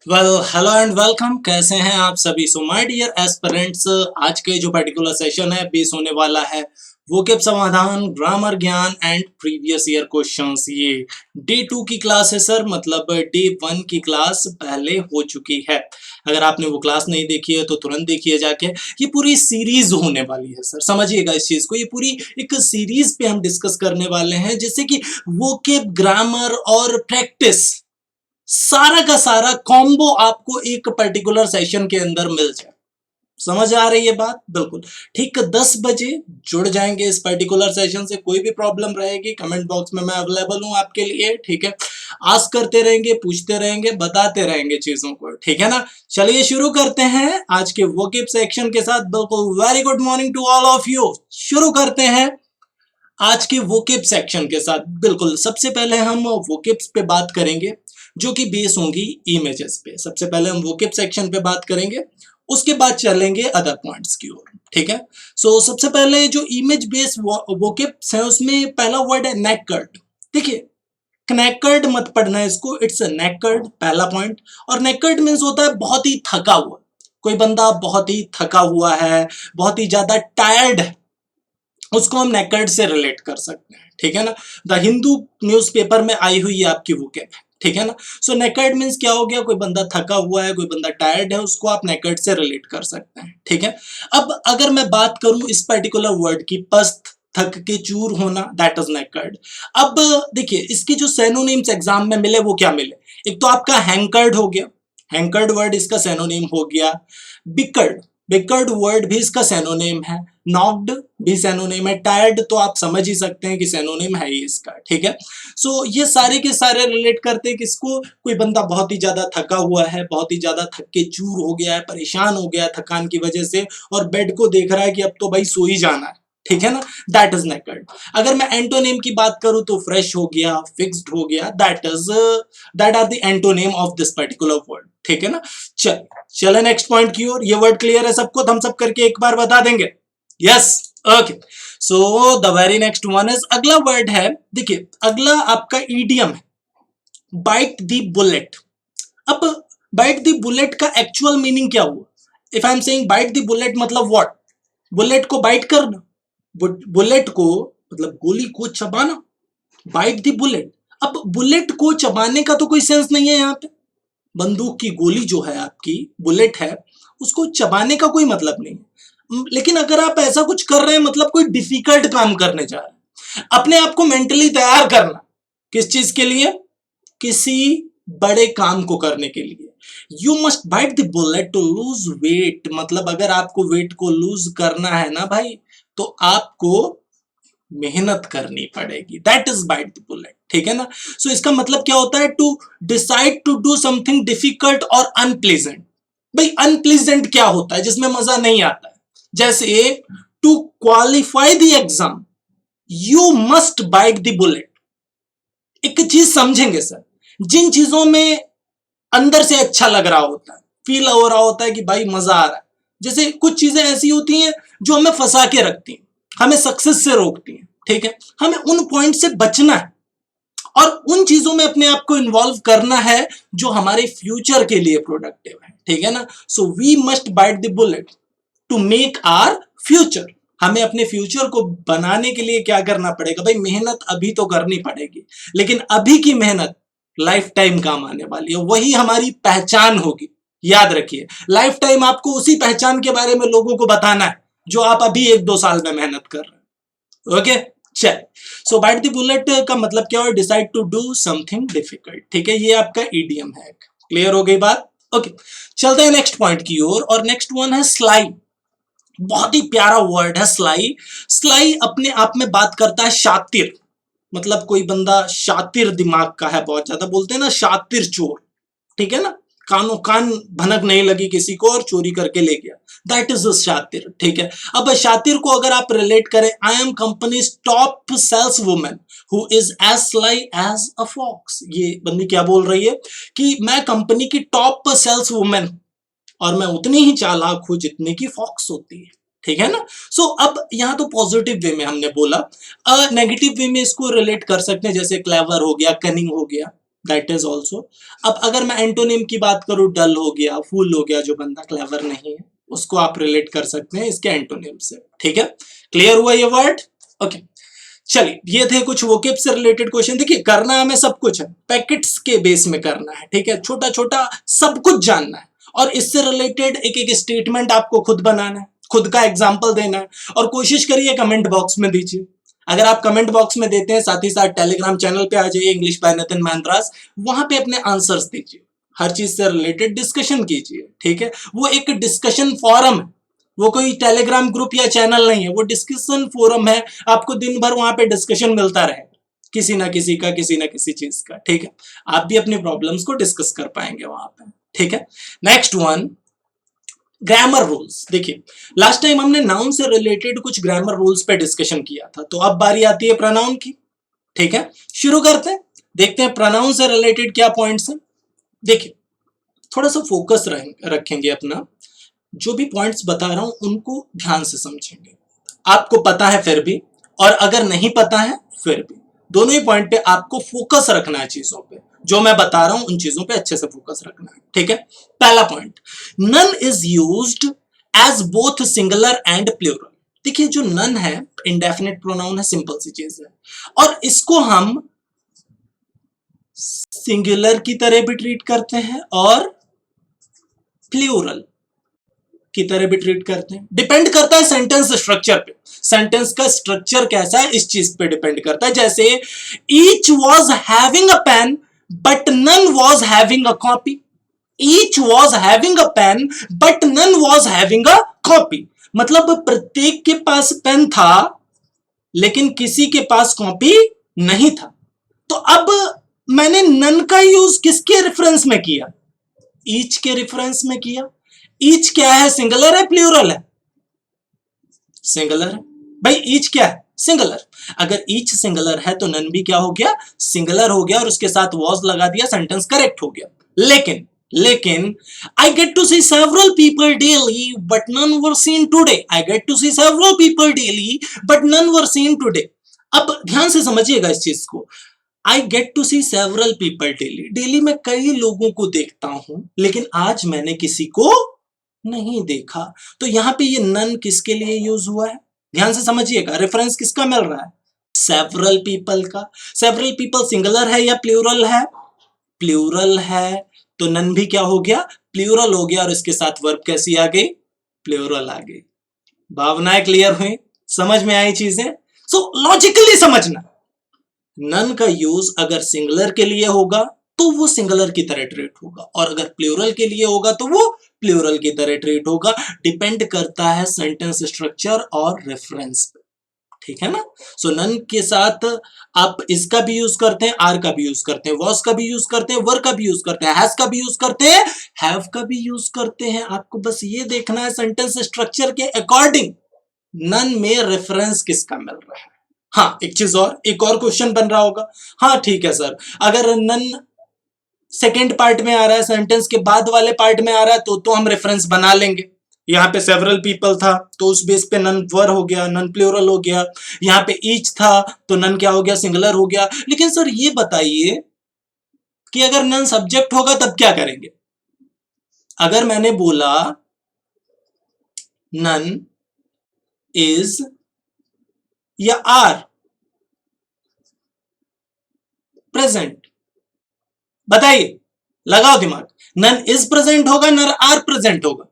Hello and welcome. कैसे हैं आप सभी? सो माय डियर एस्पिरेंट्स, आज के जो पर्टिकुलर सेशन है बेस होने वाला है वोकेब समाधान, ग्रामर ज्ञान एंड प्रीवियस ईयर क्वेश्चंस। ये डे 2 की क्लास है सर, मतलब डे 1 की क्लास पहले हो चुकी है। अगर आपने वो क्लास नहीं देखी है तो तुरंत देखिए जाके। ये पूरी सीरीज होने वाली है सर, समझिएगा इस चीज को। ये पूरी एक सीरीज पे हम डिस्कस करने वाले हैं, जैसे कि वोकेब, ग्रामर और प्रैक्टिस, सारा का सारा कॉम्बो आपको एक पर्टिकुलर सेशन के अंदर मिल जाए। समझ आ रही है बात? बिल्कुल ठीक। 10 बजे जुड़ जाएंगे इस पर्टिकुलर सेशन से। कोई भी प्रॉब्लम रहेगी कमेंट बॉक्स में मैं अवेलेबल हूं आपके लिए, ठीक है। आस्क करते रहेंगे, पूछते रहेंगे, बताते रहेंगे चीजों को, ठीक है ना। चलिए शुरू करते हैं आज के वोकेब सेक्शन के साथ। बिल्कुल very good morning to all of you. शुरू करते हैं आज के वोकेब सेक्शन के साथ। बिल्कुल सबसे पहले हम वोकेब्स पे बात करेंगे जो कि बेस होंगी इमेजेस पे। सबसे पहले हम वोकेब सेक्शन पे बात करेंगे, उसके बाद चलेंगे अदर पॉइंट्स की ओर, ठीक है। सो सबसे पहले जो इमेज बेस वोकेब्स है उसमें पहला वर्ड है नेकर्ड। देखिए कनेकर्ड मत पढ़ना है इसको, इट्स नेकर्ड, पहला पॉइंट। और नेकर्ड मीन्स होता है बहुत ही थका हुआ। कोई बंदा बहुत ही थका हुआ है, बहुत ही ज्यादा टायर्ड है, उसको हम नेकर्ड से रिलेट कर सकते हैं, ठीक है ना। द हिंदू न्यूज़पेपर में आई हुई है आपकी वोकेब, ठीक है ना। सो नेकर्ड मीन्स क्या हो गया? कोई बंदा थका हुआ है, कोई बंदा टायर्ड है, उसको आप नेकर्ड से रिलेट कर सकते हैं, ठीक है। अब अगर मैं बात करूं इस पर्टिकुलर वर्ड की, पस्त, थक के चूर होना, दैट इज नेकर्ड। अब देखिए इसके जो सेनोनिम्स एग्जाम में मिले वो क्या मिले? एक तो आपका हैंकर्ड हो गया, हैंकर्ड वर्ड इसका सेनोनिम हो गया। बिकर्ड, बिकर्ड वर्ड भी इसका सेनोनिम है। नॉक्ड भी सेनोनिम है। टायर्ड तो आप समझ ही सकते हैं कि सेनोनिम है ही इसका, ठीक है। सो ये सारे के सारे रिलेट करते हैं किसको? कोई बंदा बहुत ही ज्यादा थका हुआ है, बहुत ही ज्यादा थक के चूर हो गया है, परेशान हो गया है थकान की वजह से, और बेड को देख रहा है कि अब तो भाई सो ही जाना है, ठीक है ना। That is naked. अगर मैं एंटोनिम की बात करूं तो फ्रेश हो गया, फिक्स्ड हो गया, that are the antonym of this particular word, ठीक है ना। चले नेक्स्ट पॉइंट की ओर। ये वर्ड क्लियर है सबको? हम सब करके एक बार बता देंगे। Yes, okay. So the very next one is, अगला वर्ड है, देखिए अगला आपका ईडियम है, बाइट द बुलेट। अब बाइट द बुलेट का एक्चुअल मीनिंग क्या हुआ? If I am saying bite the bullet मतलब व्हाट? बुलेट को बाइट करना, बुलेट को मतलब गोली को चबाना, बाइट द बुलेट। अब बुलेट को चबाने का तो कोई सेंस नहीं है यहाँ पे। बंदूक की गोली जो है आपकी, बुलेट है, उसको चबाने का कोई मतलब नहीं है। लेकिन अगर आप ऐसा कुछ कर रहे हैं मतलब कोई डिफिकल्ट काम करने जा रहे हैं, अपने आप को मेंटली तैयार करना किस चीज के लिए? किसी बड़े काम को करने के लिए। You must bite the bullet to lose weight, मतलब अगर आपको वेट को लूज करना है ना भाई, तो आपको मेहनत करनी पड़ेगी। That is bite the bullet, ठीक है ना। सो इसका मतलब क्या होता है? To decide to do something difficult और अनप्लेजेंट। भाई अनप्लेजेंट क्या होता है? जिसमें मजा नहीं आता है। जैसे to qualify the exam you must bite the bullet. एक चीज समझेंगे सर, जिन चीजों में अंदर से अच्छा लग रहा होता है, फील हो रहा होता है कि भाई मजा आ रहा है, जैसे कुछ चीजें ऐसी होती हैं जो हमें फंसा के रखती हैं, हमें सक्सेस से रोकती हैं, ठीक है। हमें उन पॉइंट से बचना है और उन चीजों में अपने आप को इन्वॉल्व करना है जो हमारे फ्यूचर के लिए प्रोडक्टिव है, ठीक है ना। So we must bite the bullet to make our future. हमें अपने फ्यूचर को बनाने के लिए क्या करना पड़ेगा? भाई मेहनत अभी तो करनी पड़ेगी, लेकिन अभी की मेहनत लाइफ टाइम काम आने वाली है, वही हमारी पहचान होगी। याद रखिए, लाइफ टाइम आपको उसी पहचान के बारे में लोगों को बताना है जो आप अभी 1-2 साल में मेहनत कर रहे हैं, ओके। चल, सो बाइट द बुलेट का मतलब क्या है? Decide to do something difficult, ठीक है। ये आपका ईडियम है। क्लियर हो गई बात? ओके, चलते हैं नेक्स्ट पॉइंट की ओर। और नेक्स्ट वन है स्लाई। बहुत ही प्यारा वर्ड है स्लाई। स्लाई अपने आप में बात करता है शातिर, मतलब कोई बंदा शातिर दिमाग का है, बहुत ज्यादा बोलते हैं ना शातिर चोर, ठीक है ना। कानों कान भनक नहीं लगी किसी को और चोरी करके ले गया, दैट इज शातिर, ठीक है। अब शातिर को अगर आप रिलेट करें, I am company's top sales women who is as sly as a fox. ये बंदी क्या बोल रही है कि मैं कंपनी की टॉप सेल्स वुमेन और मैं उतनी ही चालाक हूं जितनी की फॉक्स होती है, ठीक है ना। सो अब यहां तो पॉजिटिव वे में हमने बोला, नेगेटिव वे में इसको रिलेट कर सकते हैं, जैसे क्लेवर हो गया, कनिंग हो गया, दैट इज ऑल्सो। अब अगर मैं एंटोनिम की बात करूं, डल हो गया, फूल हो गया, जो बंदा क्लेवर नहीं है उसको आप रिलेट कर सकते हैं इसके एंटोनिम से। ठीक है, क्लियर हुआ ये वर्ड? ओके, चलिए ये थे कुछ वोकेब से रिलेटेड क्वेश्चन। देखिए करना हमें सब कुछ है, पैकेट्स के बेस में करना है, ठीक है, छोटा छोटा सब कुछ जानना है और इससे रिलेटेड एक एक स्टेटमेंट आपको खुद बनाना है, खुद का एग्जाम्पल देना है और कोशिश करिए कमेंट बॉक्स में दीजिए। अगर आप कमेंट बॉक्स में देते हैं, साथ ही साथ टेलीग्राम चैनल पे आ जाइए इंग्लिश बाय नितिन मैंद्रास, वहां पे अपने आंसर्स दीजिए, हर चीज से रिलेटेड डिस्कशन कीजिए। ठीक है, वो एक डिस्कशन फोरम है, वो कोई टेलीग्राम ग्रुप या चैनल नहीं है, वो डिस्कशन फोरम है। आपको दिन भर वहां पे डिस्कशन मिलता रहेगा, किसी ना किसी का, किसी ना किसी चीज का। ठीक है, आप भी अपनी प्रॉब्लम्स को डिस्कस कर पाएंगे वहां पे। ठीक है, नेक्स्ट वन, ग्रामर रूल्स। देखिए लास्ट टाइम हमने नाउन से रिलेटेड कुछ ग्रामर रूल्स पे डिस्कशन किया था, तो अब बारी आती है प्रोनाउन की। ठीक है, शुरू करते हैं, देखते हैं प्रोनाउन से रिलेटेड क्या पॉइंट्स हैं। देखिए थोड़ा सा फोकस रखेंगे अपना, जो भी पॉइंट्स बता रहा हूं उनको ध्यान से समझेंगे। आपको पता है फिर भी, और अगर नहीं पता है फिर भी, दोनों ही पॉइंट पे आपको फोकस रखना है चीजों पे, जो मैं बता रहा हूं उन चीजों पे अच्छे से फोकस रखना है। ठीक है, पहला point, none is used as both singular and plural. देखिए जो नन है इंडेफिनिट प्रोनाउन है, सिंपल सी चीज है, और इसको हम सिंगुलर की तरह भी ट्रीट करते हैं और प्लूरल की तरह भी ट्रीट करते हैं। डिपेंड करता है सेंटेंस स्ट्रक्चर पे, सेंटेंस का स्ट्रक्चर कैसा है इस चीज पे डिपेंड करता है। जैसे each was having a pen but none was having a copy. Each was having a pen but none was having a copy, मतलब प्रत्येक के पास पेन था लेकिन किसी के पास कॉपी नहीं था। तो अब मैंने नन का यूज किसके रेफरेंस में किया? ईच के रेफरेंस में किया। ईच क्या है, सिंगुलर है प्लूरल है? सिंगुलर है भाई, ईच क्या है, सिंगुलर। अगर ईच सिंगुलर है तो नन भी क्या हो गया, सिंगुलर हो गया, और उसके साथ वॉज लगा दिया, सेंटेंस करेक्ट हो गया। लेकिन I get to see several people daily but none were seen today. I get to see several people daily but none were seen today. अब ध्यान से समझिएगा इस चीज को। I get to see several people daily. Daily मैं कई लोगों को देखता हूं लेकिन आज मैंने किसी को नहीं देखा। तो यहां पे ये नन किसके लिए यूज हुआ है, ध्यान से समझिएगा। रेफरेंस किसका मिल रहा है? सेवरल पीपल का। सेवरल पीपल सिंगुलर है या प्लूरल है? प्लूरल है, तो नन भी क्या हो गया, प्लूरल हो गया, और इसके साथ वर्ब कैसी आ गई, प्लूरल आ गई। भावनाएं क्लियर हुई, समझ में आई चीजें? सो लॉजिकली समझना, नन का यूज अगर सिंगुलर के लिए होगा तो वो सिंगुलर की तरह ट्रीट होगा, और अगर प्लूरल के लिए होगा तो वो प्लूरल की तरह ट्रीट होगा। डिपेंड करता है सेंटेंस स्ट्रक्चर और रेफरेंस पे, ठीक है ना। सो नन के साथ आप इसका भी यूज करते हैं, आर का भी यूज करते हैं, वॉज का भी यूज करते हैं, वर का भी यूज करते हैं, हैज का भी यूज करते हैं, हैव का भी यूज करते हैं। आपको बस ये देखना है सेंटेंस स्ट्रक्चर के अकॉर्डिंग नन में रेफरेंस किसका मिल रहा है। हाँ एक चीज और, एक और क्वेश्चन बन रहा होगा, हाँ ठीक है सर, अगर नन सेकेंड पार्ट में आ रहा है, सेंटेंस के बाद वाले पार्ट में आ रहा है, तो हम रेफरेंस बना लेंगे। यहाँ पे सेवरल पीपल था तो उस बेस पे नन वर हो गया, नन प्लूरल हो गया। यहाँ पे ईच था तो नन क्या हो गया, सिंगुलर हो गया। लेकिन सर ये बताइए कि अगर नन सब्जेक्ट होगा तब क्या करेंगे? अगर मैंने बोला नन इज या आर प्रेजेंट, बताइए, लगाओ दिमाग। नन इज प्रेजेंट होगा, नर आर प्रेजेंट होगा?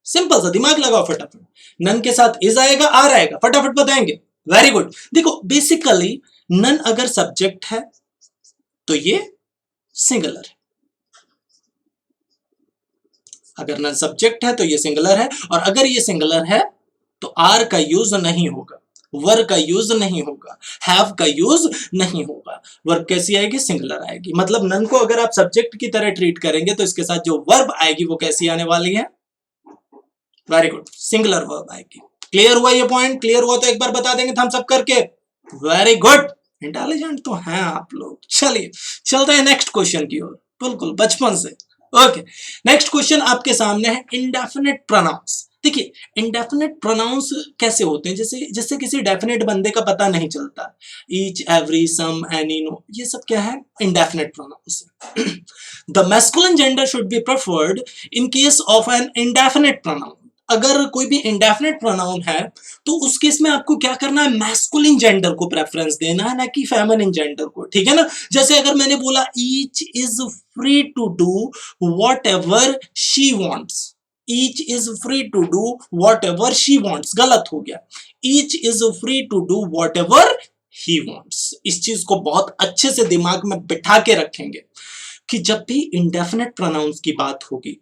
सिंपल सा दिमाग लगाओ फटाफट। नन के साथ इज आएगा, आर आएगा, फटाफट बताएंगे। Very good. देखो बेसिकली नन अगर सब्जेक्ट है तो ये सिंगुलर है, अगर नन सब्जेक्ट है तो ये सिंगुलर है, और अगर ये सिंगुलर है तो आर का यूज नहीं होगा, वर का यूज नहीं होगा, हैव का यूज नहीं होगा। वर्ब कैसी आएगी, सिंगुलर आएगी। मतलब नन को अगर आप सब्जेक्ट की तरह ट्रीट करेंगे तो इसके साथ जो वर्ब आएगी वो कैसी आने वाली है, वेरी गुड, सिंगुलर वर्ब आएगी। क्लियर हुआ ये पॉइंट? क्लियर हुआ तो एक बार बता देंगे थम्स अप करके। वेरी गुड, इंटेलिजेंट तो हैं आप लोग। चलिए चलते हैं नेक्स्ट क्वेश्चन की ओर, बिल्कुल बचपन से। ओके, नेक्स्ट क्वेश्चन आपके सामने है इंडेफिनिट प्रोनाउंस। देखिए इंडेफिनेट प्रोनाउंस कैसे होते हैं, जैसे जैसे किसी डेफिनेट बंदे का पता नहीं चलता, each every some any no, ये सब क्या है, indefinite pronouns. The masculine gender should be preferred in case of an indefinite pronoun. अगर कोई भी इंडेफिनेट प्रोनाउन है तो उस केस में आपको क्या करना है, मैस्कुलिन जेंडर को प्रेफरेंस देना है, ना कि फेमिनिन जेंडर को, ठीक है ना। जैसे अगर मैंने बोला each is free to do whatever she wants, each is free to do whatever she wants, गलत हो गया, each is free to do whatever he wants। इस चीज को बहुत अच्छे से दिमाग में बिठा के रखेंगे कि जब भी इंडेफिनेट प्रोनाउंस की बात होगी,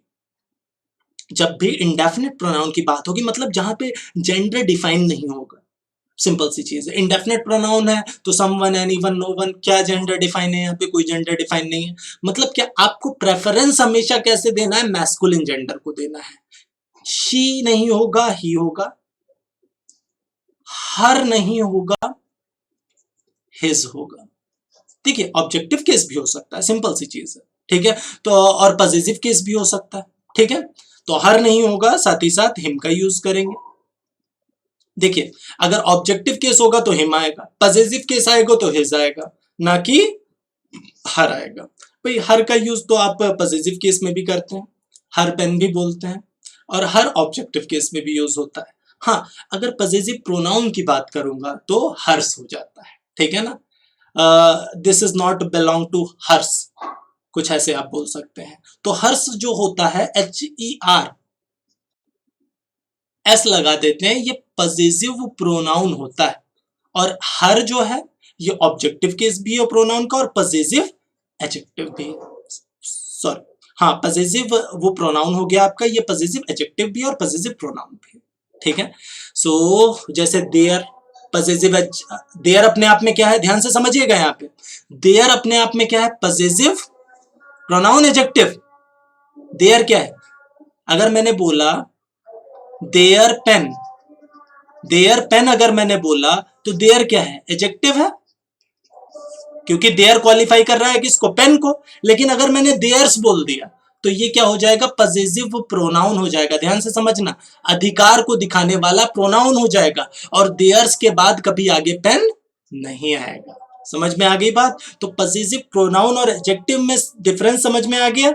जब भी इंडेफिनेट प्रोनाउन की बात होगी, मतलब जहां पे जेंडर डिफाइन नहीं होगा, सिंपल सी चीज है। इंडेफिनेट प्रोनाउन है तो समवन, एनीवन, नोवन, क्या जेंडर डिफाइन है, यहाँ पे कोई जेंडर डिफाइन नहीं है। मतलब क्या आपको प्रेफरेंस हमेशा कैसे देना है, मैस्कुलिन जेंडर को देना है। शी नहीं होगा, ही होगा, हर नहीं होगा, हिज होगा। देखिए ऑब्जेक्टिव केस भी हो सकता है, सिंपल सी चीज है, ठीक है। तो और पॉजिटिव केस भी हो सकता है, ठीक है। तो हर नहीं होगा, साथ ही साथ हिम का यूज करेंगे। देखिए अगर ऑब्जेक्टिव केस होगा तो हिम आएगा, पॉजिटिव केस आएगा तो हिज आएगा, ना कि हर आएगा। भाई हर का यूज तो आप पॉजिटिव केस में भी करते हैं, हर पेन भी बोलते हैं, और हर ऑब्जेक्टिव केस में भी यूज होता है। हाँ अगर पॉजिटिव प्रोनाउन की बात करूंगा तो हर्स हो जाता है, ठीक है ना। This is not belong to hers, कुछ ऐसे आप बोल सकते हैं। तो हर्स जो होता है HER एस लगा देते हैं, ये पॉजिटिव प्रोनाउन होता है। और हर जो है ये ऑब्जेक्टिव केस भी है प्रोनाउन का, और पॉजिटिव एडजेक्टिव भी है, सॉरी हाँ पॉजिटिव वो प्रोनाउन हो गया आपका, ये पॉजिटिव एडजेक्टिव भी है और पॉजिटिव प्रोनाउन भी है, ठीक है। सो जैसे देयर, पॉजिटिव देयर अपने आप में क्या है, ध्यान से समझिएगा यहाँ पे, देयर अपने आप में क्या है, पॉजिटिव प्रोनाउन एडजेक्टिव। देयर क्या है, अगर मैंने बोला देयर पेन, देयर पेन अगर मैंने बोला तो देयर क्या है, एडजेक्टिव है, क्योंकि देयर क्वालिफाई कर रहा है किसको, पेन को। लेकिन अगर मैंने देयर्स बोल दिया तो ये क्या हो जाएगा, पॉजिटिव प्रोनाउन हो जाएगा। ध्यान से समझना, अधिकार को दिखाने वाला प्रोनाउन हो जाएगा, और देयर्स के बाद कभी आगे पेन नहीं आएगा। समझ में आ गई बात। तो पॉजिटिव प्रोनाउन और एडजेक्टिव में डिफरेंस समझ में आ गया।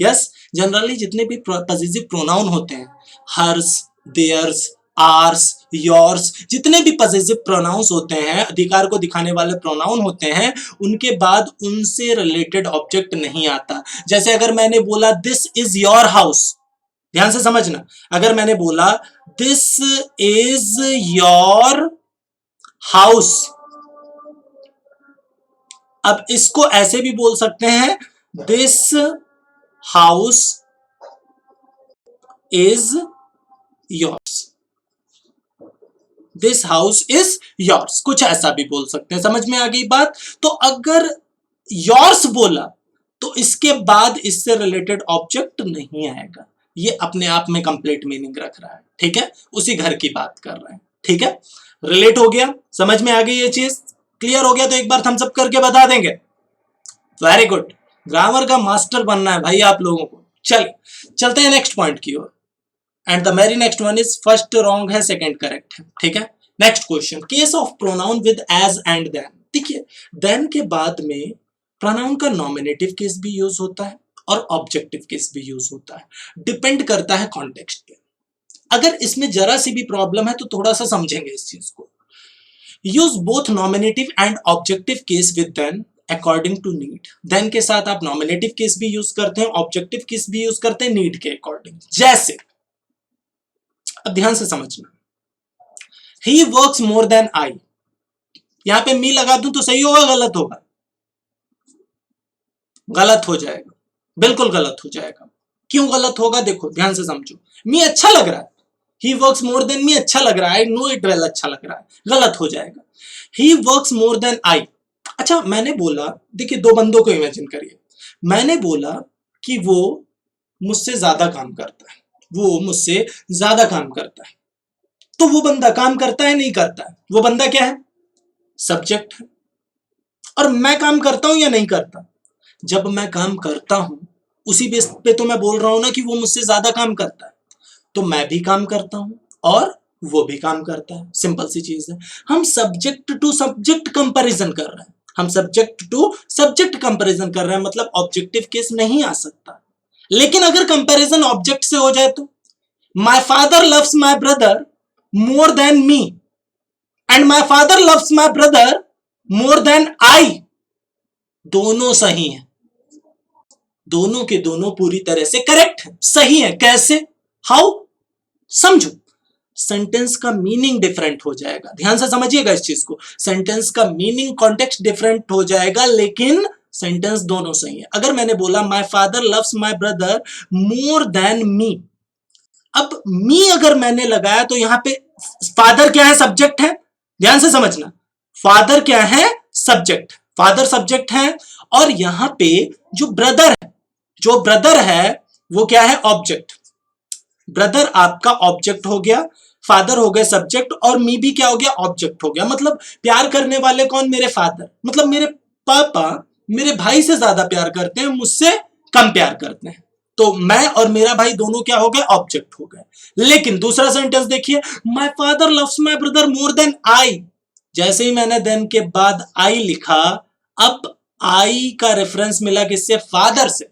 यस, जनरली जितने भी पॉजिटिव प्रोनाउन होते हैं, हर्स, देयर्स, आर्स, योर्स, जितने भी पॉजिटिव प्रोनाउंस होते हैं, अधिकार को दिखाने वाले प्रोनाउन होते हैं, उनके बाद उनसे रिलेटेड ऑब्जेक्ट नहीं आता। जैसे अगर मैंने बोला दिस इज योर हाउस, ध्यान से समझना, अगर मैंने बोला दिस इज योर हाउस, अब इसको ऐसे भी बोल सकते हैं, this house is yours, this house is yours, कुछ ऐसा भी बोल सकते हैं। समझ में आ गई बात। तो अगर योर्स बोला तो इसके बाद इससे रिलेटेड ऑब्जेक्ट नहीं आएगा, ये अपने आप में कंप्लीट मीनिंग रख रहा है, ठीक है, उसी घर की बात कर रहे हैं, ठीक है। रिलेट हो गया, समझ में आ गई ये चीज, क्लियर हो गया तो एक बार थम्स अप करके बता देंगे। वेरी गुड, ग्रामर का मास्टर बनना है भाई आप लोगों को। चलिए चलते हैं नेक्स्ट पॉइंट की ओर। And the very next one is, first wrong है, सेकंड करेक्ट है, ठीक है। Next question, case of pronoun with as and then. देखिए देन के बाद में प्रोनाउन का नॉमिनेटिव केस भी यूज होता है और ऑब्जेक्टिव केस भी यूज होता है, डिपेंड करता है कॉन्टेक्स्ट पे। अगर इसमें जरा सी भी प्रॉब्लम है तो थोड़ा सा समझेंगे इस चीज को। Use both nominative and objective case with than according to need. Than के साथ आप नॉमिनेटिव केस भी यूज करते हैं, ऑब्जेक्टिव केस भी यूज करते हैं नीड के अकॉर्डिंग। जैसे अब ध्यान से समझना, ही वर्क्स मोर देन आई, यहां पे मी लगा दूं तो सही होगा गलत होगा, गलत हो जाएगा, बिल्कुल गलत हो जाएगा। क्यों गलत होगा, देखो ध्यान से समझो, मी अच्छा लग रहा है, ही वर्क्स मोर देन मी अच्छा लग रहा है, आई नो इट वेल अच्छा लग रहा है, गलत हो जाएगा। ही वर्क्स मोर देन आई, अच्छा मैंने बोला, देखिए दो बंदों को इमेजिन करिए, मैंने बोला कि वो मुझसे ज्यादा काम करता है, वो मुझसे ज्यादा काम करता है, तो वो बंदा काम करता है नहीं करता है, वो बंदा क्या है, सब्जेक्ट है। और मैं काम करता हूं या नहीं करता, जब मैं काम करता हूं उसी बेस पे तो मैं बोल रहा हूं ना कि वो मुझसे ज्यादा काम करता है, तो मैं भी काम करता हूं और वो भी काम करता है, सिंपल सी चीज है। हम सब्जेक्ट टू सब्जेक्ट कंपैरिजन कर रहे हैं, हम सब्जेक्ट टू सब्जेक्ट कंपैरिजन कर रहे हैं, मतलब ऑब्जेक्टिव केस नहीं आ सकता। लेकिन अगर कंपैरिजन ऑब्जेक्ट से हो जाए तो my father loves my brother more than me and my father loves my brother more than I, दोनों सही हैं, दोनों के दोनों पूरी तरह से करेक्ट है, सही है। कैसे? हाउ? समझो, सेंटेंस का मीनिंग डिफरेंट हो जाएगा, ध्यान से समझिएगा इस चीज को। सेंटेंस का मीनिंग कॉन्टेक्स्ट डिफरेंट हो जाएगा, लेकिन सेंटेंस दोनों सही है। अगर मैंने बोला my father loves my brother more than मी, अब मी अगर मैंने लगाया तो यहां पे फादर क्या है? सब्जेक्ट है, ध्यान से समझना। फादर क्या है? सब्जेक्ट, फादर सब्जेक्ट है, और यहां पे जो ब्रदर है, जो ब्रदर है वो क्या है? ऑब्जेक्ट। ब्रदर आपका ऑब्जेक्ट हो गया, फादर हो गए सब्जेक्ट, और मी भी क्या हो गया? ऑब्जेक्ट हो गया। मतलब प्यार करने वाले कौन? मेरे फादर, मतलब मेरे पापा मेरे भाई से ज्यादा प्यार करते हैं, मुझसे कम प्यार करते हैं, तो मैं और मेरा भाई दोनों क्या हो गए? ऑब्जेक्ट हो गए। लेकिन दूसरा सेंटेंस देखिए, my father loves my brother more than I, जैसे ही मैंने देन के बाद आई लिखा, अब आई का रेफरेंस मिला किससे? फादर से,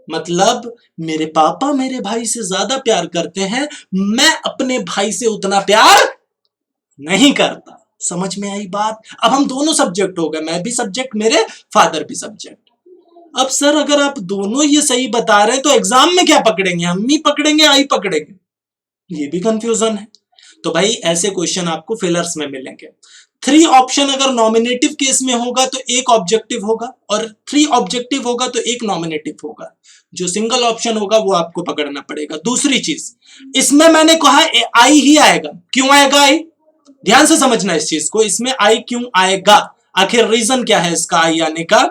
मतलब मेरे पापा मेरे भाई से ज्यादा प्यार करते हैं, मैं अपने भाई से उतना प्यार नहीं करता। समझ में आई बात? अब हम दोनों सब्जेक्ट हो गए, मैं भी सब्जेक्ट, मेरे फादर भी सब्जेक्ट। अब सर अगर आप दोनों ये सही बता रहे हैं तो एग्जाम में क्या पकड़ेंगे? हम ही पकड़ेंगे, आई पकड़ेंगे? ये भी कंफ्यूजन है। तो भाई ऐसे क्वेश्चन आपको फिलर्स में मिलेंगे। थ्री ऑप्शन अगर नॉमिनेटिव केस में होगा तो एक ऑब्जेक्टिव होगा, और थ्री ऑब्जेक्टिव होगा तो एक नॉमिनेटिव होगा। जो सिंगल ऑप्शन होगा वो आपको पकड़ना पड़ेगा। दूसरी चीज, इसमें मैंने कहा आई ही आएगा। क्यों आएगा आई? ध्यान से समझना इस चीज को, इसमें आई क्यों आएगा? आखिर रीजन क्या है इसका आई आने का?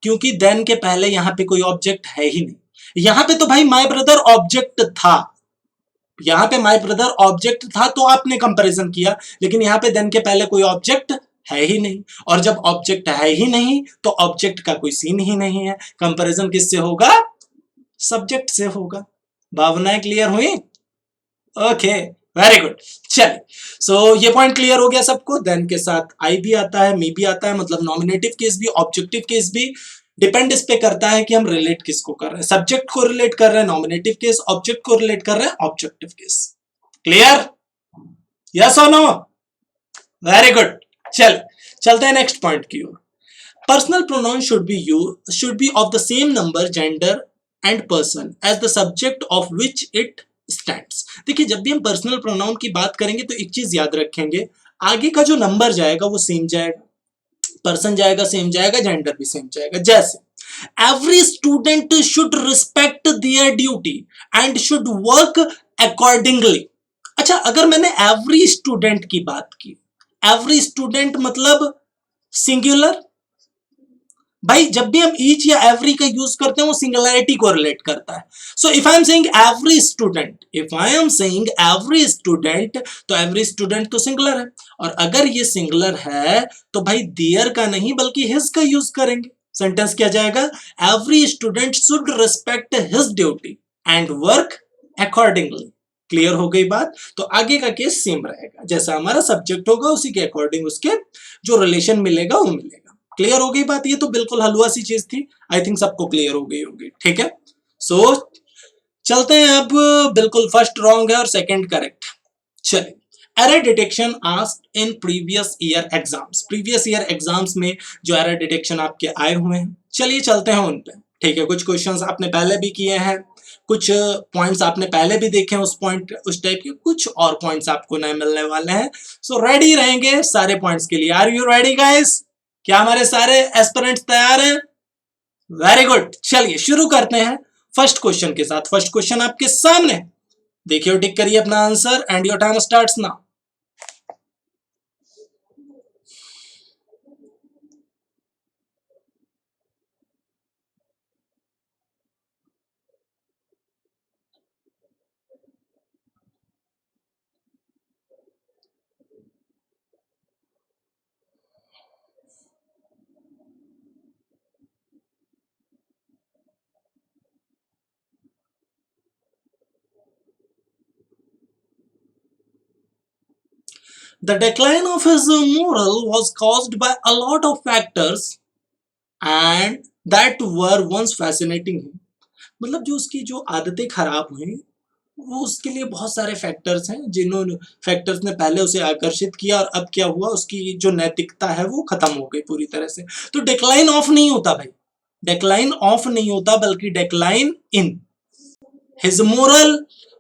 क्योंकि देन के पहले यहां पे कोई ऑब्जेक्ट है ही नहीं। यहां पे तो भाई माय ब्रदर ऑब्जेक्ट था, यहां पे माय ब्रदर ऑब्जेक्ट था तो आपने कंपैरिजन किया, लेकिन यहां पे देन के पहले कोई ऑब्जेक्ट है ही नहीं, और जब ऑब्जेक्ट है ही नहीं तो ऑब्जेक्ट का कोई सीन ही नहीं है। कंपैरिजन किससे होगा? सब्जेक्ट से होगा। भावनाएं क्लियर हुई? Okay, very good. चलिए, सो ये पॉइंट क्लियर हो गया सबको। देन के साथ आई भी आता है, मी भी आता है, मतलब नॉमिनेटिव केस भी ऑब्जेक्टिव केस भी। डिपेंड इस पे करता है कि हम रिलेट किसको कर रहे हैं, सब्जेक्ट को रिलेट कर रहे हैं नॉमिनेटिव केस, ऑब्जेक्ट को रिलेट कर रहे हैं ऑब्जेक्टिव केस। क्लियर? यस और नो? Very good. चलते हैं नेक्स्ट पॉइंट की ओर। Personal pronoun should be of the same number, gender and person as the subject of which it stands. देखिए, जब भी हम पर्सनल प्रोनाउन की बात करेंगे तो एक चीज याद रखेंगे, आगे का जो नंबर जाएगा वो सेम जाएगा, पर्सन जाएगा सेम जाएगा, जेंडर भी सेम जाएगा। जैसे every student should respect there duty and should work accordingly. अच्छा, अगर मैंने एवरी स्टूडेंट की बात की, एवरी स्टूडेंट मतलब सिंगुलर। भाई जब भी हम ईच या एवरी का यूज करते हैं वो सिंगुलैरिटी को रिलेट करता है। So if I am saying every student, if I am saying every student, तो एवरी स्टूडेंट तो सिंगुलर है, और अगर ये सिंगुलर है तो भाई देयर का नहीं बल्कि हिज का यूज करेंगे। सेंटेंस क्या जाएगा? Every student should respect his duty and work accordingly. Clear हो गई बात? तो आगे का केस सेम रहेगा, जैसा हमारा सब्जेक्ट होगा उसी के अकॉर्डिंग उसके जो रिलेशन मिलेगा वो मिलेगा। क्लियर हो गई बात? ये तो बिल्कुल हलवा सी चीज थी, आई थिंक सबको क्लियर हो गई होगी। ठीक है, सो चलते हैं अब। बिल्कुल फर्स्ट रॉन्ग है और सेकंड करेक्ट। चलिए, error detection asked in previous year exams. Previous year exams में जो एरर डिटेक्शन आपके आए हुए हैं, चलिए चलते हैं उन पे। ठीक है, कुछ क्वेश्चंस आपने पहले भी किए हैं, कुछ पॉइंट्स आपने पहले भी देखे हैं उस पॉइंट उस टाइप के, कुछ और पॉइंट्स आपको नए मिलने वाले हैं। सो रेडी रहेंगे सारे पॉइंट्स के लिए? Are you ready guys? क्या हमारे सारे एस्पिरेंट्स तैयार हैं? Very good. चलिए शुरू करते हैं फर्स्ट क्वेश्चन के साथ। फर्स्ट क्वेश्चन आपके सामने देखिए और टिक करिए अपना answer and your time starts now. The decline of his moral was caused by a lot of factors and that were once fascinating him. मतलब जो उसकी जो आदतें खराब हुई वो उसके लिए बहुत सारे फैक्टर्स हैं, जिन्होंने फैक्टर्स ने पहले उसे आकर्षित किया और अब क्या हुआ, उसकी जो नैतिकता है वो खत्म हो गई पूरी तरह से। तो डिक्लाइन ऑफ नहीं होता भाई, डिक्लाइन ऑफ नहीं होता, बल्कि decline in. His moral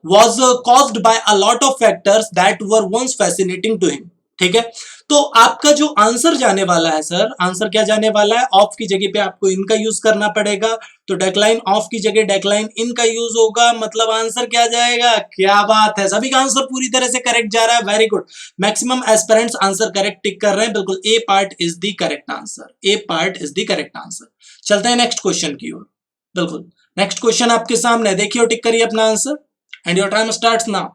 was caused by a lot of factors that were once fascinating to him। ठीक है, तो आपका जो आंसर जाने वाला है सर, आंसर क्या जाने वाला है, ऑफ की जगह पे आपको इन का यूज करना पड़ेगा। तो डेक्लाइन ऑफ की जगह डेक्लाइन इन का यूज होगा, मतलब आंसर क्या जाएगा। क्या बात है, सभी का आंसर पूरी तरह से करेक्ट जा रहा है, very good. Maximum aspirants answer correct tick कर रहे हैं, बिल्कुल A part is the correct answer, A part is the correct answer. चलते हैं नेक्स्ट क्वेश्चन की ओर। बिल्कुल नेक्स्ट क्वेश्चन आपके सामने, देखिए और टिक करिए अपना answer and your time starts now.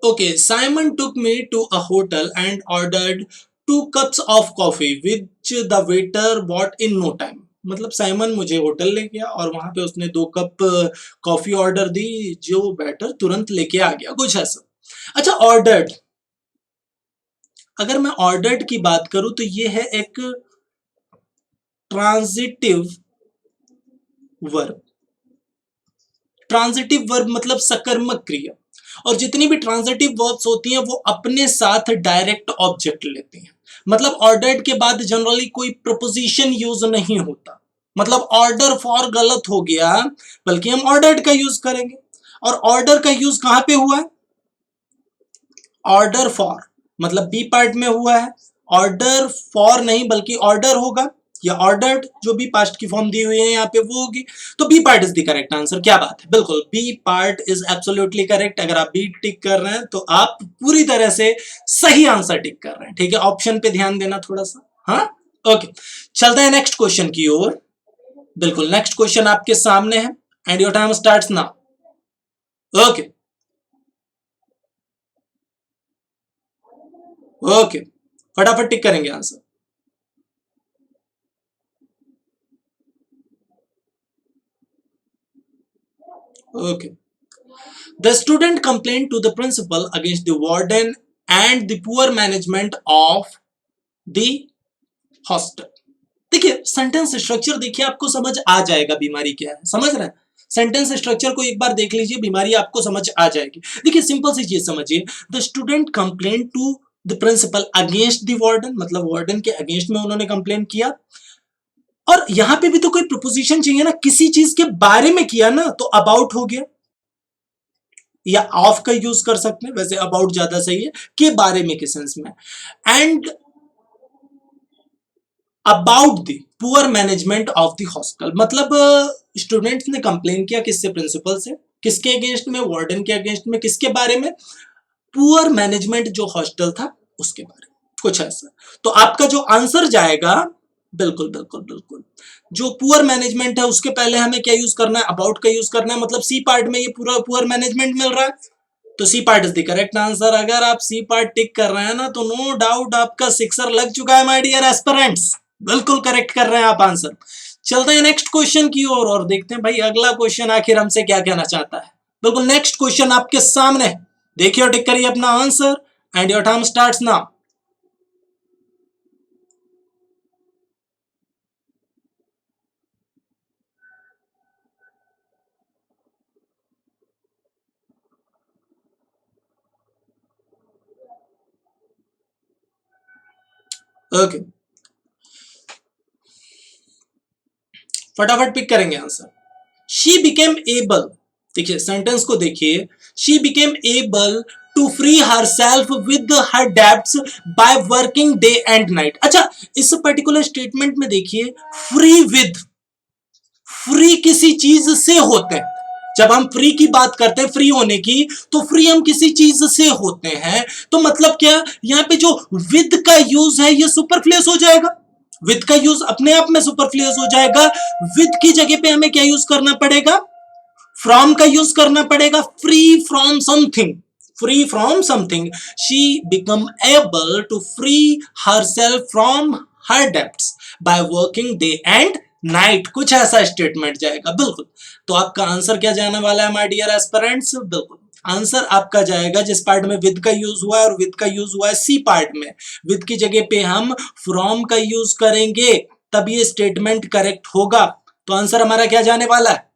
Okay, Simon took me to a hotel and ordered 2 cups of coffee, which the waiter bought in no time। मतलब साइमन मुझे होटल ले गया और वहां पे उसने 2 कप कॉफी ऑर्डर दी, जो बैटर तुरंत लेके आ गया, कुछ ऐसा। अच्छा, ऑर्डर्ड, अगर मैं ऑर्डर्ड की बात करूं तो ये है एक ट्रांजिटिव वर्ब। ट्रांजिटिव वर्ब मतलब सकर्मक क्रिया, और जितनी भी ट्रांजिटिव वर्ब्स होती हैं वो अपने साथ डायरेक्ट ऑब्जेक्ट लेती हैं। मतलब ऑर्डर्ड के बाद जनरली कोई प्रपोजिशन यूज नहीं होता, मतलब ऑर्डर फॉर गलत हो गया, बल्कि हम ऑर्डर्ड का यूज करेंगे। और ऑर्डर का यूज कहां पे हुआ है, ऑर्डर फॉर, मतलब बी पार्ट में हुआ है। ऑर्डर फॉर नहीं बल्कि ऑर्डर होगा, या ऑर्डर्ड जो भी पास्ट की फॉर्म दी हुई है यहाँ पे वो होगी। तो B part is the correct answer. क्या बात है, बिल्कुल B part is absolutely correct. अगर आप बी टिक कर रहे हैं तो आप पूरी तरह से सही आंसर टिक कर रहे हैं। ठीक है, ऑप्शन पे ध्यान देना थोड़ा सा। हाँ, ओके, चलते हैं नेक्स्ट क्वेश्चन की ओर। बिल्कुल नेक्स्ट क्वेश्चन आपके सामने है and your time starts now. Okay okay, फटाफट टिक करेंगे answer. Okay, the student complained to the principal against the warden and the poor management of the hostel। देखिए सेंटेंस स्ट्रक्चर देखिए, आपको समझ आ जाएगा बीमारी क्या है, समझ रहे हैं। सेंटेंस स्ट्रक्चर को एक बार देख लीजिए, बीमारी आपको समझ आ जाएगी। देखिए सिंपल सी चीज समझिए, the student complain to the principal against the warden, मतलब वार्डन के अगेंस्ट में उन्होंने कंप्लेन किया। और यहां पे भी तो कोई प्रपोजिशन चाहिए ना, किसी चीज के बारे में किया ना, तो अबाउट हो गया, या ऑफ का यूज कर सकते हैं, वैसे अबाउट ज्यादा सही है, के बारे में के सेंस में। And about the poor management of the hostel, मतलब स्टूडेंट्स ने कंप्लेन किया किससे, प्रिंसिपल से। किसके अगेंस्ट में, वार्डन के अगेंस्ट में। किसके बारे में, पुअर मैनेजमेंट जो हॉस्टल था उसके बारे में, कुछ ऐसा। तो आपका जो आंसर जाएगा, बिल्कुल बिल्कुल बिल्कुल, जो पुअर मैनेजमेंट है उसके पहले हमें क्या यूज करना है, अबाउट का यूज करना है। मतलब सी पार्ट में ये पूरा पुअर मैनेजमेंट मिल रहा है, तो C part is the correct answer. अगर आप सी पार्ट टिक कर रहे हैं ना, तो नो डाउट आपका सिक्सर लग चुका है माय डियर एस्पिरेंट्स, बिल्कुल करेक्ट कर रहे हैं आप आंसर। चलते हैं नेक्स्ट क्वेश्चन की ओर और देखते हैं भाई अगला क्वेश्चन आखिर हमसे क्या कहना चाहता है। बिल्कुल नेक्स्ट क्वेश्चन आपके सामने, देखिए और टिक करिए अपना answer and your time starts now. Okay, फटाफट पिक करेंगे आंसर। शी बिकेम एबल, देखिए सेंटेंस को देखिए, she became able to free herself with her debts by working day and night. अच्छा, इस पर्टिकुलर स्टेटमेंट में देखिए, फ्री विद, फ्री किसी चीज से होते हैं, जब हम फ्री की बात करते हैं, फ्री होने की, तो फ्री हम किसी चीज से होते हैं, तो मतलब क्या, यहाँ पे जो विद का यूज है ये सुपरफ्लुअस हो जाएगा, विद का यूज अपने आप में सुपरफ्लुअस हो जाएगा। विद की जगह पे हमें क्या यूज करना पड़ेगा, फ्रॉम का यूज करना पड़ेगा, free from something, free from something, she become able to free herself from her debts by working day and night, कुछ ऐसा स्टेटमेंट जाएगा। बिल्कुल, तो आपका आंसर क्या जाने वाला है माय डियर एस्पिरेंट्स, बिल्कुल आंसर आपका जाएगा जिस पार्ट में विद का यूज हुआ है, और विद का यूज हुआ है सी पार्ट में, विद की जगह पे हम फ्रॉम का यूज करेंगे, तब ये स्टेटमेंट करेक्ट होगा। तो आंसर हमारा क्या जाने वाला है,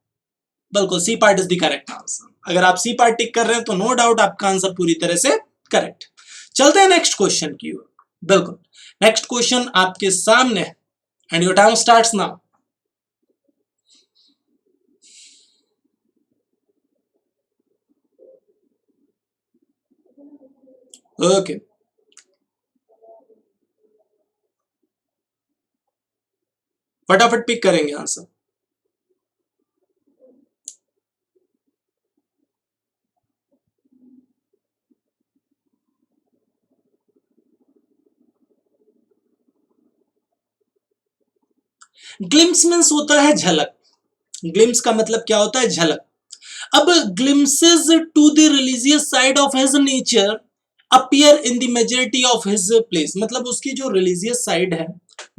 बिल्कुल C part is the correct answer. अगर आप सी पार्ट टिक कर रहे हैं तो नो डाउट आपका आंसर पूरी तरह से करेक्ट। चलते हैं नेक्स्ट क्वेश्चन की ओर। बिल्कुल, नेक्स्ट क्वेश्चन आपके सामने है and your time starts now. Okay, फटाफट पिक करेंगे आंसर। ग्लिम्स मीन्स होता है झलक, ग्लिम्स का मतलब क्या होता है, झलक। अब glimpses to the religious side of his nature appear in the majority of his plays, मतलब उसकी जो रिलीजियस साइड है,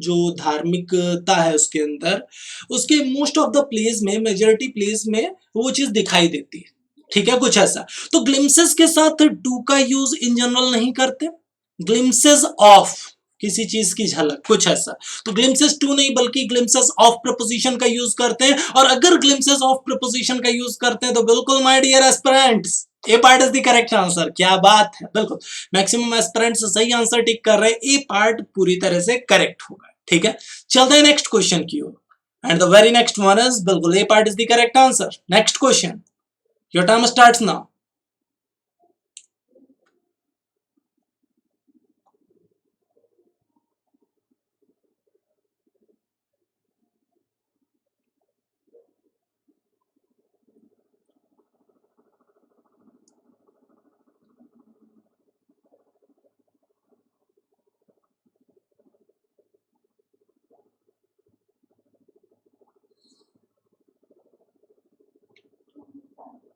जो धार्मिकता है उसके अंदर, उसके मोस्ट ऑफ द प्लेस में, मेजॉरिटी प्लेस में वो चीज दिखाई देती है, ठीक है, कुछ ऐसा। तो ग्लिम्सेस के साथ डू का यूज इन जनरल नहीं करते, ग्लिम्सेस ऑफ किसी चीज की झलक, कुछ ऐसा। तो ग्लिम्सेस टू नहीं बल्कि ग्लिम्सेस ऑफ प्रपोजिशन का यूज करते हैं, और अगर ग्लिम्सेस ऑफ प्रपोजिशन का यूज करते हैं तो बिल्कुल my dear aspirants A part is the correct answer. क्या बात है, बिल्कुल मैक्सिमम एस्पिरेंट्स सही आंसर टिक कर रहे हैं, ए पार्ट पूरी तरह से करेक्ट होगा, ठीक है। चलते हैं नेक्स्ट क्वेश्चन की ओर, and the very next one is बिल्कुल A part is the correct answer. Next question, your time starts now.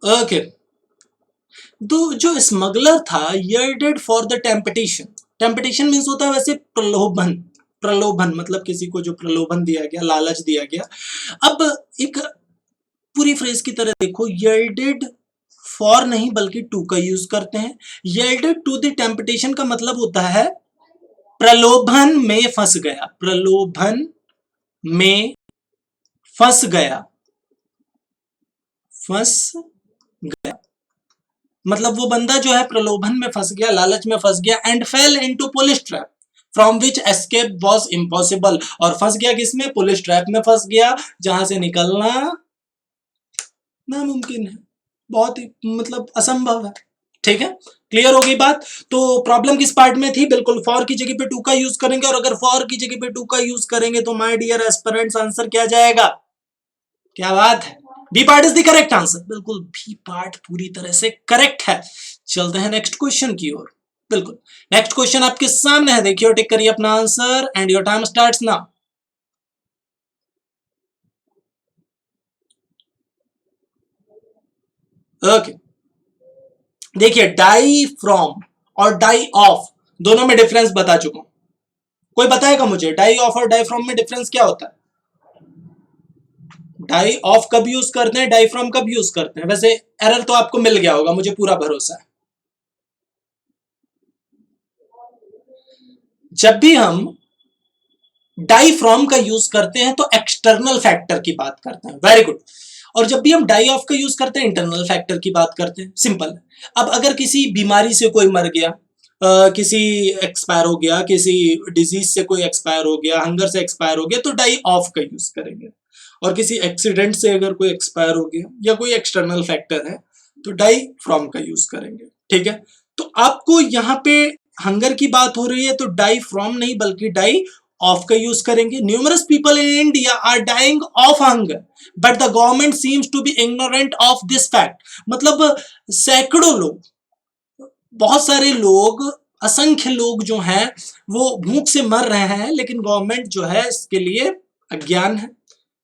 Okay, तो जो स्मगलर था yielded for the temptation, temptation means होता है वैसे प्रलोभन, प्रलोभन मतलब किसी को जो प्रलोभन दिया गया, लालच दिया गया। अब एक पूरी फ्रेज की तरह देखो, यर्डेड फॉर नहीं बल्कि टू का यूज करते हैं, यर्डेड टू द टेम्पटेशन का मतलब होता है प्रलोभन में फंस गया, प्रलोभन में फंस गया, फंस गया, मतलब वो बंदा जो है प्रलोभन में फंस गया, लालच में फंस गया, and fail into police trap from which escape was impossible, और फंस गया किसमें, पुलिस ट्रैप में फंस गया, जहां से निकलना नामुमकिन है, बहुत ही मतलब असंभव है, ठीक है। क्लियर हो गई बात। तो प्रॉब्लम किस पार्ट में थी, बिल्कुल फॉर की जगह पे टू का यूज करेंगे, और अगर फॉर की जगह पे टू का यूज करेंगे तो माय डियर एस्पिरेंट्स आंसर क्या जाएगा, क्या बात है, B part is the correct answer, बिल्कुल बी पार्ट पूरी तरह से करेक्ट है। चलते हैं नेक्स्ट क्वेश्चन की ओर। बिल्कुल नेक्स्ट क्वेश्चन आपके सामने है, देखिए और टिक करिए अपना answer and your time starts now. Okay, देखिए डाई फ्रॉम और डाई ऑफ दोनों में डिफरेंस बता चुका हूं, कोई बताएगा मुझे डाई ऑफ और डाई फ्रॉम में डिफरेंस क्या होता है, डाई ऑफ कब यूज करते हैं, डाई फ्रॉम कब यूज करते हैं, वैसे एरर तो आपको मिल गया होगा, मुझे पूरा भरोसा है। जब भी हम डाई फ्रॉम का यूज करते हैं तो एक्सटर्नल फैक्टर की बात करते हैं, वेरी गुड, और जब भी हम डाई ऑफ का यूज करते हैं इंटरनल फैक्टर की बात करते हैं, सिंपल। अब अगर किसी बीमारी से कोई मर गया, किसी एक्सपायर हो गया, किसी डिजीज से कोई एक्सपायर हो गया, हंगर से एक्सपायर हो गया, तो डाई ऑफ का यूज करेंगे, और किसी एक्सीडेंट से अगर कोई एक्सपायर हो गया या कोई एक्सटर्नल फैक्टर है तो डाई फ्रॉम का यूज करेंगे, ठीक है। तो आपको यहाँ पे हंगर की बात हो रही है तो डाई फ्रॉम नहीं बल्कि डाई ऑफ का यूज करेंगे। Numerous people in India are dying of hunger but the government seems to be ignorant of this fact. मतलब सैकड़ों लोग, बहुत सारे लोग, असंख्य लोग जो हैं वो भूख से मर रहे हैं, लेकिन गवर्नमेंट जो है इसके लिए अज्ञान है,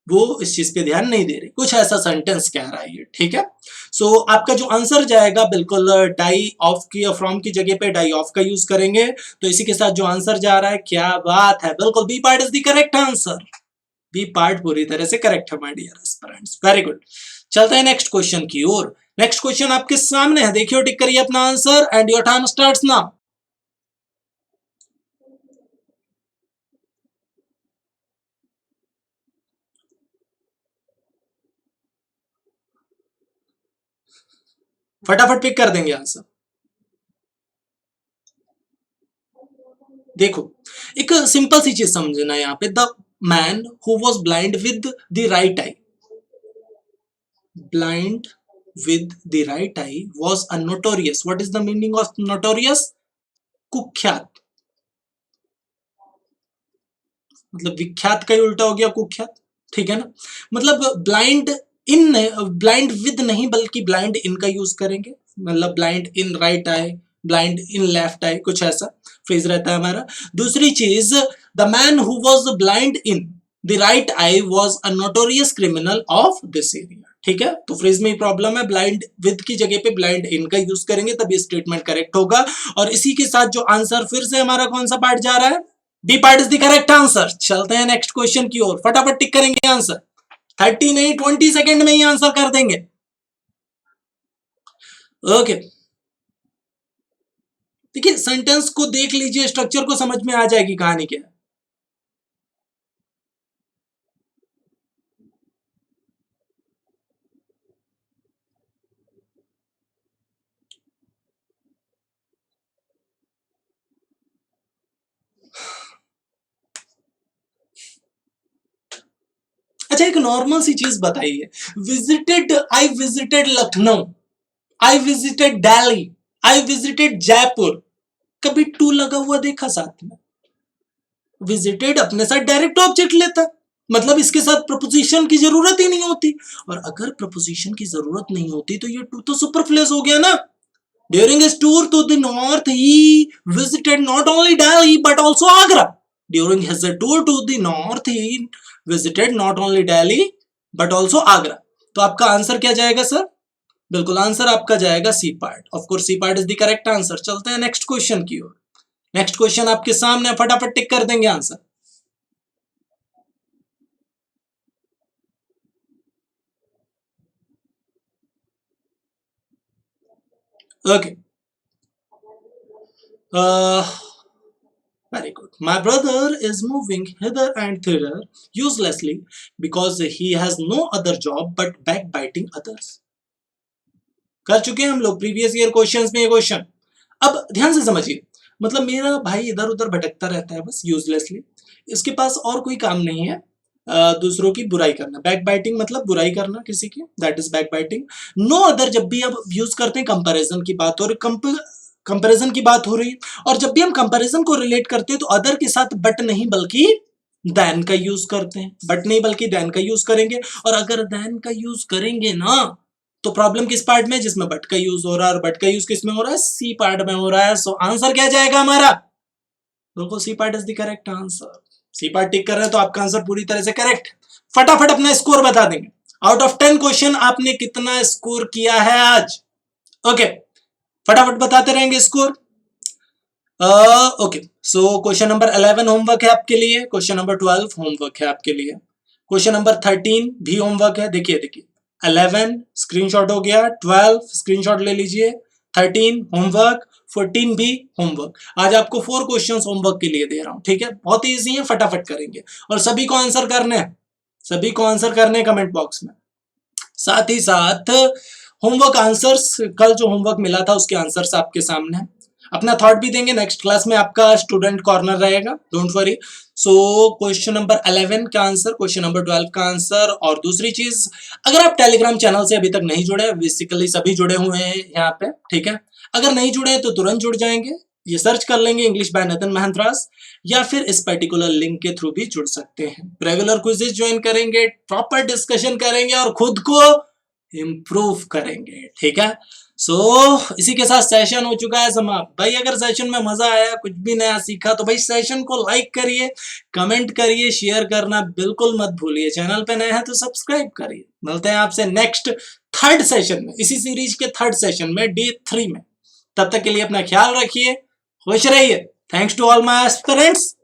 वो इस चीज पे ध्यान नहीं दे रही। कुछ ऐसा सेंटेंस कह रहा है ये, ठीक है। सो आपका जो आंसर जाएगा बिल्कुल डाई ऑफ की, फ्रॉम की जगह पे डाई ऑफ का यूज करेंगे। तो इसी के साथ जो आंसर जा रहा है, क्या बात है, बिल्कुल B part is the correct answer. B part पूरी तरह से करेक्ट है my dear aspirants, very good. चलते हैं नेक्स्ट क्वेश्चन की ओर। नेक्स्ट क्वेश्चन आपके सामने है, देखिए टिक करिए अपना answer and your time starts now. फटाफट पिक कर देंगे आंसर। देखो एक सिंपल सी चीज समझना है यहाँ पे, the man who was blind with the right I, blind with the right eye was a notorious, what is the meaning of notorious? कुख्यात, मतलब विख्यात का ही उल्टा हो गया कुख्यात, ठीक है ना। मतलब ब्लाइंड इन, ब्लाइंड विद नहीं बल्कि ब्लाइंड इन का यूज करेंगे, मतलब blind in right eye, blind in left eye, कुछ ऐसा फ्रेज रहता है हमारा। दूसरी चीज, the man who was blind in the right eye was a notorious criminal of this area, ठीक है। तो फ्रेज में ही प्रॉब्लम है, ब्लाइंड विद की जगह पे ब्लाइंड इन का यूज करेंगे तभी स्टेटमेंट करेक्ट होगा। और इसी के साथ जो आंसर फिर से हमारा कौन सा पार्ट जा रहा है, B part is the correct answer. चलते हैं नेक्स्ट क्वेश्चन की ओर, फटाफट टिक करेंगे आंसर, 30 नहीं 20 सेकंड में ही आंसर कर देंगे। ओके देखिए सेंटेंस को देख लीजिए, स्ट्रक्चर को समझ में आ जाएगी कहानी क्या है। अच्छा एक नॉर्मल सी चीज बताइए, visited, I visited Lucknow, I visited Delhi, I visited Jaipur, कभी टू लगा हुआ देखा साथ में? विजिटेड अपने साथ डायरेक्ट ऑब्जेक्ट लेता, मतलब इसके साथ प्रपोजिशन की जरूरत ही नहीं होती। और अगर प्रपोजिशन की जरूरत नहीं होती तो ये टू तो सुपरफ्लुअस हो गया ना। During his tour to the north he visited not only Delhi but also Agra. During his tour to the north he visited not only Delhi but also Agra. तो आपका आंसर क्या जाएगा सर? बिल्कुल आंसर आपका जाएगा C part, of course C part is the correct answer. चलते हैं next question की ओर। नेक्स्ट क्वेश्चन आपके सामने, फटाफट टिक कर देंगे answer. Okay very good. My brother is moving hither and thither uselessly because he has no other job but backbiting others. कर चुके हैं हम लोग प्रीवियस ईयर क्वेश्चंस में ये क्वेश्चन। अब ध्यान से समझिए, मतलब मेरा भाई इधर उधर भटकता रहता है बस यूजलेसली, इसके पास और कोई काम नहीं है दूसरों की बुराई करना। बैक बाइटिंग मतलब बुराई करना किसी की, that is backbiting. No other जब भी अब यूज करते हैं कंपैरिजन की बात हो रही, कंपैरिजन की बात हो रही है, और जब भी हम कंपैरिजन को रिलेट करते हैं तो अदर के साथ बट नहीं बल्कि देन का यूज करते हैं, बट नहीं बल्कि देन का यूज करेंगे। और अगर देन का यूज करेंगे ना तो प्रॉब्लम किस पार्ट में, जिसमें बट का यूज हो रहा है, और बट का यूज किस में हो रहा है, सी पार्ट में हो रहा है। सो आंसर क्या जाएगा हमारा, बिल्कुल C part is the correct answer. C part tick कर रहे हैं तो आपका आंसर पूरी तरह से करेक्ट। फटाफट अपना स्कोर बता देंगे, आउट ऑफ 10 क्वेश्चन आपने कितना स्कोर किया है आज? ओके फटाफट बताते रहेंगे score. Okay so question number 11 homework है आपके लिए, क्वेश्चन नंबर 12 होमवर्क है आपके लिए, क्वेश्चन नंबर 13 भी होमवर्क है। देखिए देखिए 11 स्क्रीनशॉट हो गया, 12 स्क्रीनशॉट ले लीजिए, 13 होमवर्क, 14 भी होमवर्क। आज आपको 4 क्वेश्चंस होमवर्क के लिए दे रहा हूं, ठीक है, बहुत इजी है, फटाफट करेंगे और सभी को आंसर करने हैं, सभी को आंसर करने कमेंट बॉक्स में। साथ ही साथ होमवर्क आंसर्स, कल जो होमवर्क मिला था उसके आंसर्स आपके सामने हैं, अपना थॉट भी देंगे। नेक्स्ट क्लास में आपका स्टूडेंट कॉर्नर रहेगा, don't worry. So question number 11 का आंसर, क्वेश्चन नंबर 12 का आंसर। और दूसरी चीज, अगर आप टेलीग्राम चैनल से अभी तक नहीं जुड़े, बेसिकली सभी जुड़े हुए हैं यहाँ पे, ठीक है, अगर नहीं जुड़े हैं तो तुरंत जुड़ जाएंगे, ये सर्च कर लेंगे इंग्लिश बाय नितिन महंद्रास, या फिर इस पर्टिकुलर लिंक के थ्रू भी जुड़ सकते हैं। रेगुलर क्विज़ेस ज्वाइन करेंगे, प्रॉपर डिस्कशन करेंगे और खुद को इम्प्रूव करेंगे, ठीक है। इसी के साथ सेशन हो चुका है समाप्त। भाई अगर सेशन में मजा आया, कुछ भी नया सीखा, तो भाई सेशन को लाइक करिए, कमेंट करिए, शेयर करना बिल्कुल मत भूलिए। चैनल पे नए हैं तो सब्सक्राइब करिए। मिलते हैं आपसे नेक्स्ट थर्ड सेशन में, इसी सीरीज के थर्ड सेशन में, डे 3 में। तब तक के लिए अपना ख्याल रखिए, खुश रहिए। Thanks to all my aspirants.